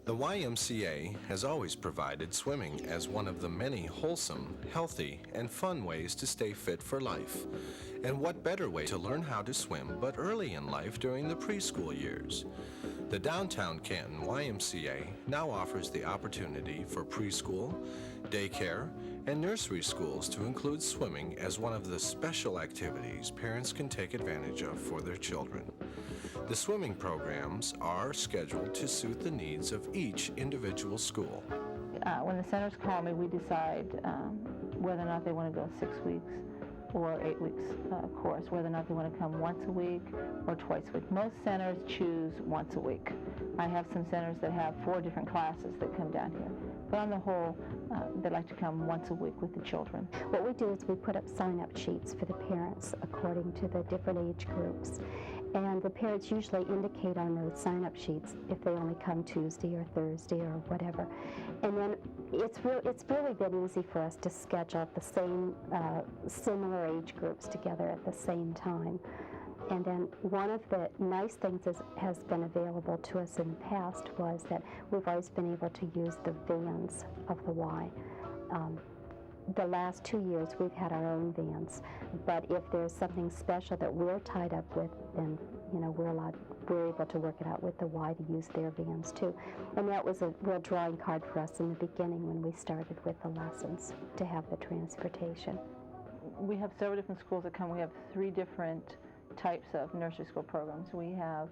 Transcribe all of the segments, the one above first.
The YMCA has always provided swimming as one of the many wholesome, healthy, and fun ways to stay fit for life. And what better way to learn how to swim but early in life during the preschool years? The downtown Canton YMCA now offers the opportunity for preschool, daycare, and nursery schools to include swimming as one of the special activities parents can take advantage of for their children. The swimming programs are scheduled to suit the needs of each individual school. When the centers call me, we decide whether or not they want to go 6 weeks or 8 weeks course, whether or not they want to come once a week or twice a week. Most centers choose once a week. I have some centers that have 4 different classes that come down here. But on the whole, they like to come once a week with the children. What we do is we put up sign-up sheets for the parents according to the different age groups. And the parents usually indicate on those sign-up sheets if they only come Tuesday or Thursday or whatever. And then it's really been easy for us to schedule the same similar age groups together at the same time. And then one of the nice things has been available to us in the past was that we've always been able to use the vans of the Y. The last 2 years we've had our own vans, but if there's something special that we're tied up with, then we're able to work it out with the Y to use their vans too. And that was a real drawing card for us in the beginning when we started with the lessons, to have the transportation. We have several different schools that come. We have 3 different types of nursery school programs. We have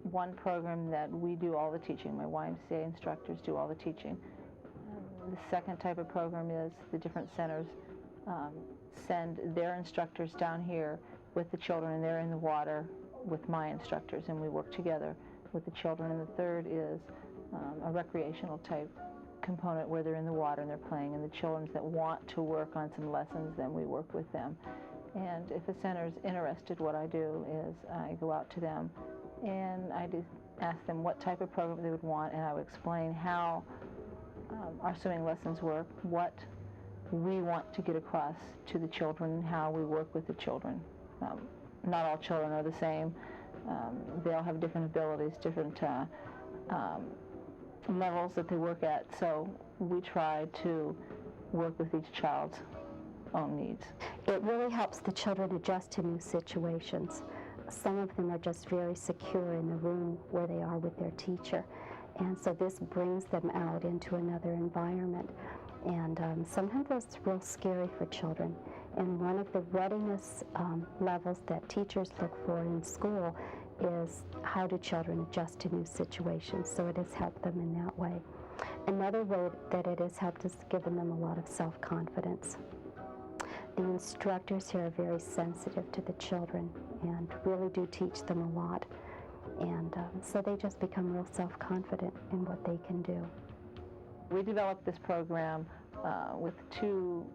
one program that we do all the teaching. My YMCA instructors do all the teaching. The second type of program is the different centers send their instructors down here with the children, and they're in the water with my instructors, and we work together with the children. And the third is a recreational type component where they're in the water and they're playing, and the children that want to work on some lessons, then we work with them. And if a center's interested, what I do is I go out to them and I just ask them what type of program they would want, and I would explain how our swimming lessons work, what we want to get across to the children, how we work with the children. Not all children are the same. They all have different abilities, different levels that they work at, so we try to work with each child's own needs. It really helps the children adjust to new situations. Some of them are just very secure in the room where they are with their teacher, and so this brings them out into another environment. And sometimes that's real scary for children. And one of the readiness levels that teachers look for in school is how do children adjust to new situations, so it has helped them in that way. Another way that it has helped is given them a lot of self-confidence. The instructors here are very sensitive to the children and really do teach them a lot. And so they just become real self-confident in what they can do. We developed this program with 2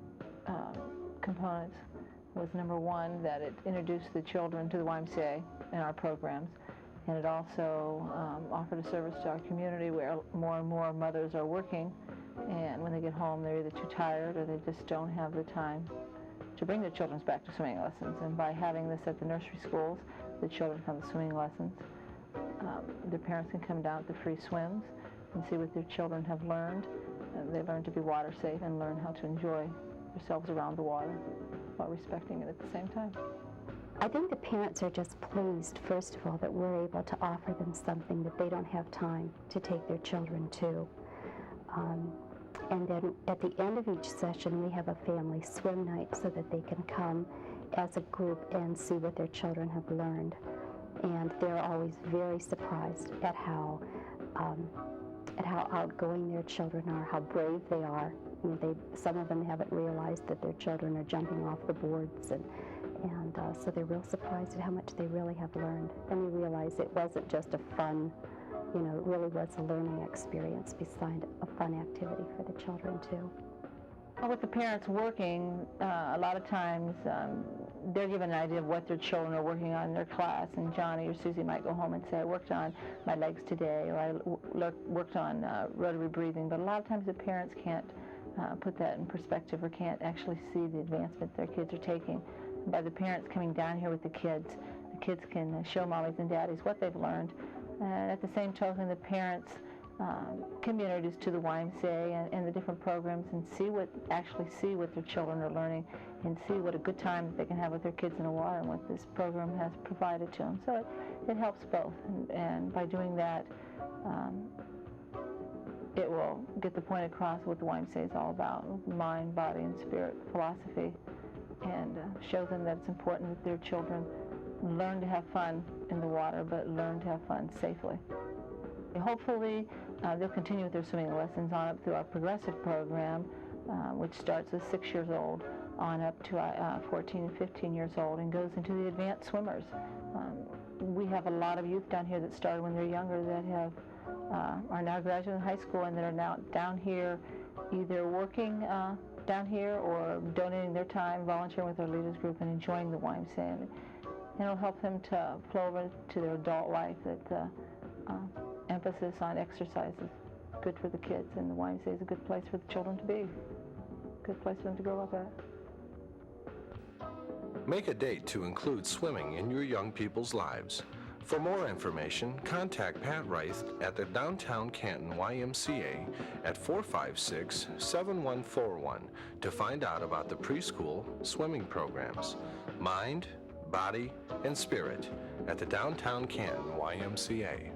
components. Was number 1, that it introduced the children to the YMCA in our programs, and it also offered a service to our community where more and more mothers are working, and when they get home they're either too tired or they just don't have the time to bring their children back to swimming lessons. And by having this at the nursery schools, the children come to swimming lessons. Their parents can come down at the free swims and see what their children have learned. They learn to be water safe and learn how to enjoy themselves around the water while respecting it at the same time. I think the parents are just pleased, first of all, that we're able to offer them something that they don't have time to take their children to. And then at the end of each session, we have a family swim night so that they can come as a group and see what their children have learned. And they're always very surprised at how outgoing their children are, how brave they are. You know, some of them haven't realized that their children are jumping off the boards, and so they're real surprised at how much they really have learned. And they realize it wasn't just a fun, it really was a learning experience beside a fun activity for the children too. With the parents working, a lot of times they're given an idea of what their children are working on in their class, and Johnny or Susie might go home and say, I worked on my legs today, or I worked on rotary breathing, but a lot of times the parents can't put that in perspective or can't actually see the advancement their kids are taking. And by the parents coming down here with the kids can show mommies and daddies what they've learned. And at the same token, the parents can be introduced to the YMCA and the different programs and see what their children are learning and see what a good time that they can have with their kids in the water and what this program has provided to them. So it helps both, and by doing that, it will get the point across what the YMCA is all about, mind, body, and spirit philosophy, and show them that it's important that their children learn to have fun in the water, but learn to have fun safely. Hopefully, they'll continue with their swimming lessons on up through our progressive program, which starts with 6 years old on up to 14 and 15 years old and goes into the advanced swimmers. We have a lot of youth down here that started when they're younger that are now graduating high school and that are now down here either working down here or donating their time, volunteering with our leaders group, and enjoying the YMCA. And it'll help them to flow over to their adult life, that emphasis on exercise is good for the kids, and the YMCA is a good place for the children to be, good place for them to grow up at. Make a date to include swimming in your young people's lives. For more information, contact Pat Reith at the Downtown Canton YMCA at 456-7141 to find out about the preschool swimming programs. Mind, body, and spirit at the Downtown Canton YMCA.